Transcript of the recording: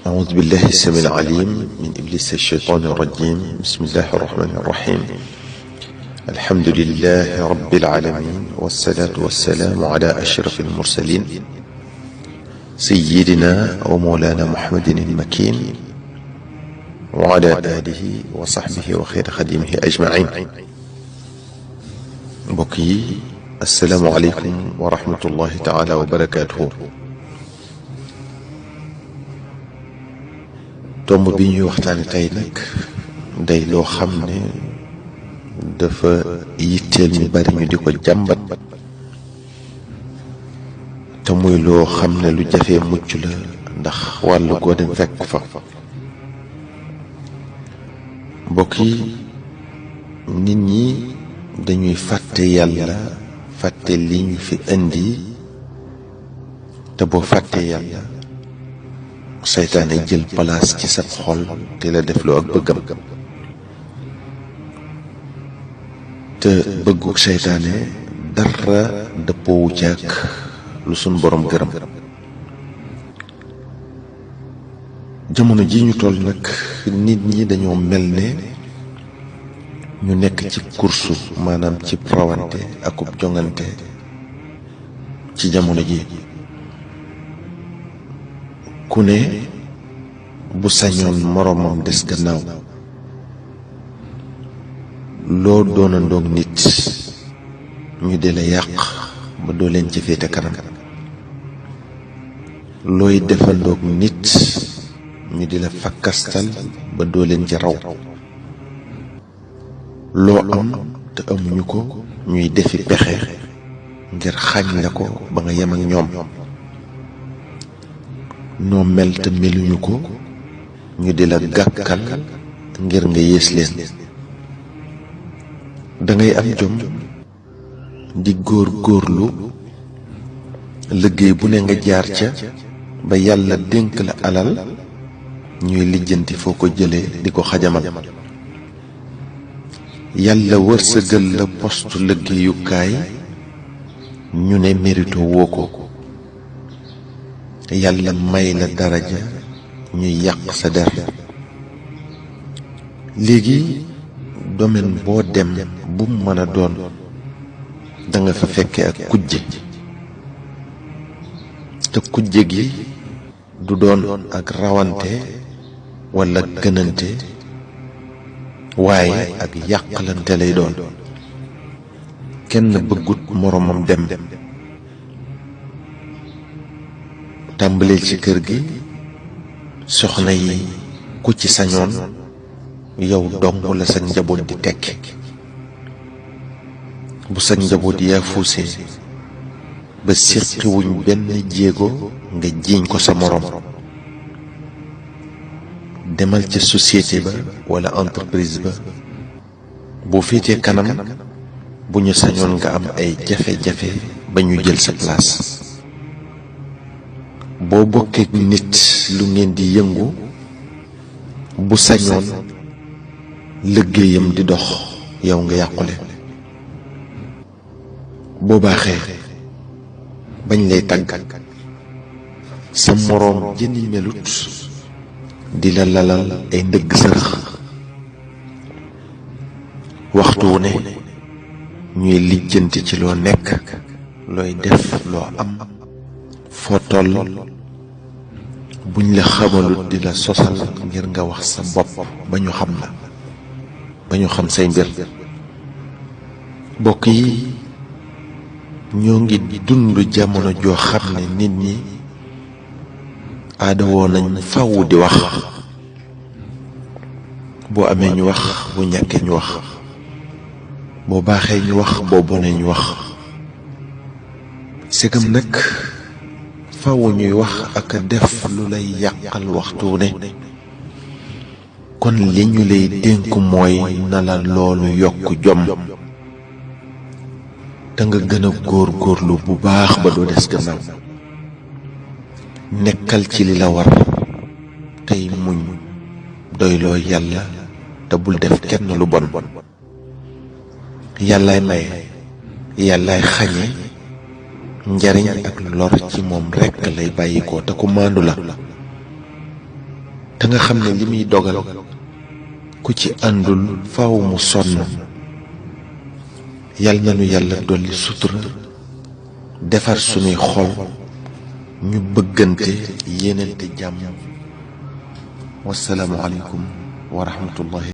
أعوذ بالله السميع العليم من إبليس الشيطان الرجيم. بسم الله الرحمن الرحيم. الحمد لله رب العالمين، والصلاة والسلام على أشرف المرسلين سيدنا ومولانا محمد المكين وعلى آله وصحبه وخير خديمه أجمعين. بقي السلام عليكم ورحمة الله تعالى وبركاته. tomb bi ñuy waxtaane tey nag day loo xam ne dafa yitteel ñu bari ñu di ko jàmbat, te muy loo xam ne lu jafee mucc la, ndax wàllu goo dem fekk fa. mbokk yi, nit ñi dañuy fàtte yàlla, fàtte li ñu fi indi, te boo fàtte yàlla seytaane jël place ci sa xol te la def loo ak bëggam. te bëggu seytaane dara dëppoowu caag lu sun borom gërëm. jamono ji ñu toll nag, nit ñi dañoo mel ne ñu nekk ci kursu, maanaam ci rawante akub jongante ci jamono ji. ku ne bu sañoon moroomam des gannaaw. loo doonandoog nit ñu di la yàq ba doo leen ci féete kanam. looy defandoog nit ñu di la fakkastal ba doo leen ci raw. loo am te amuñu ko ñuy defi pexe ngir xañ la ko ba nga yem ak ñoom. noo mel te meluñu ko ñu di la gàkkal ngir nga yées leen. dangay am jom di góor góorlu liggéey bu ne nga jaar ca ba yàlla dénk la alal ñuy lijjanti foo ko jëlee di ko xajamal. yàlla wërsëgal la postu liggéeyukaay ñu ne mérito woo ko. yàlla may la daraja ñuy yàq sa der. léegi domaine boo dem bu mu mën a doon danga fa fekke ak kujje. te kujje gi du doon ak rawante walla gënante, waaye ak yàqalante lay doon. kenn bëggut moroomam dem. tàmbaleel ci kër gi, soxna yi ku ci sañoon yow dong la sa njaboot di tekki. bu sa njaboot yaa fuusee ba séqiwuñ benn jéego nga jiiñ ko sa moroom. demal ca société ba walla entreprise ba, boo féetee kanam bu ñu sañoon nga am ay jafe-jafe ba ñu jël sa place. boo bokkee nit lu ngeen di yëngu, bu sañoon liggéeyam di dox yow nga yàqule. boo baaxee bañ lay tàgg, sa moroom jëni melut di la lalal ay ndëgg sërëx. waxtu wu ne ñuy lijjanti ci loo nekk, looy def, loo am, foo toll. buñ la xamalut di la sosal ngir nga wax sa bopp ba ñu xam la, ba ñu xam say mbir. mbokk yi, ñoo ngi dund jamono joo xam ne nit ñi aada woo nañ fàww di wax. boo amee ñu wax, bu ñàkkee ñu wax, boo baaxee ñu wax, boo bonee ñu wax. segam nag faaw ñuy wax ak def lu lay yàqal waxtu ne, kon li ñu lay dénk mooy na la loolu yokk jom, te nga gën a góor-góorlu bu baax ba doo des gannaaw. nekkal ci li la war tey muñ, doyloo yàlla te bul def kenn lu bon. yàllaay maye, yàllaay xañe, njariñ ak lor ci moom rekk lay bàyyikoo te ku maandu la. te nga xam ne li muy dogal ku ci àndul faaw mu sonn. yal na nu yàlla dolli sutura defar sunuy xol ñu bëggante yéenante jàmm. wassalaamu aleykum wa rahmatullahi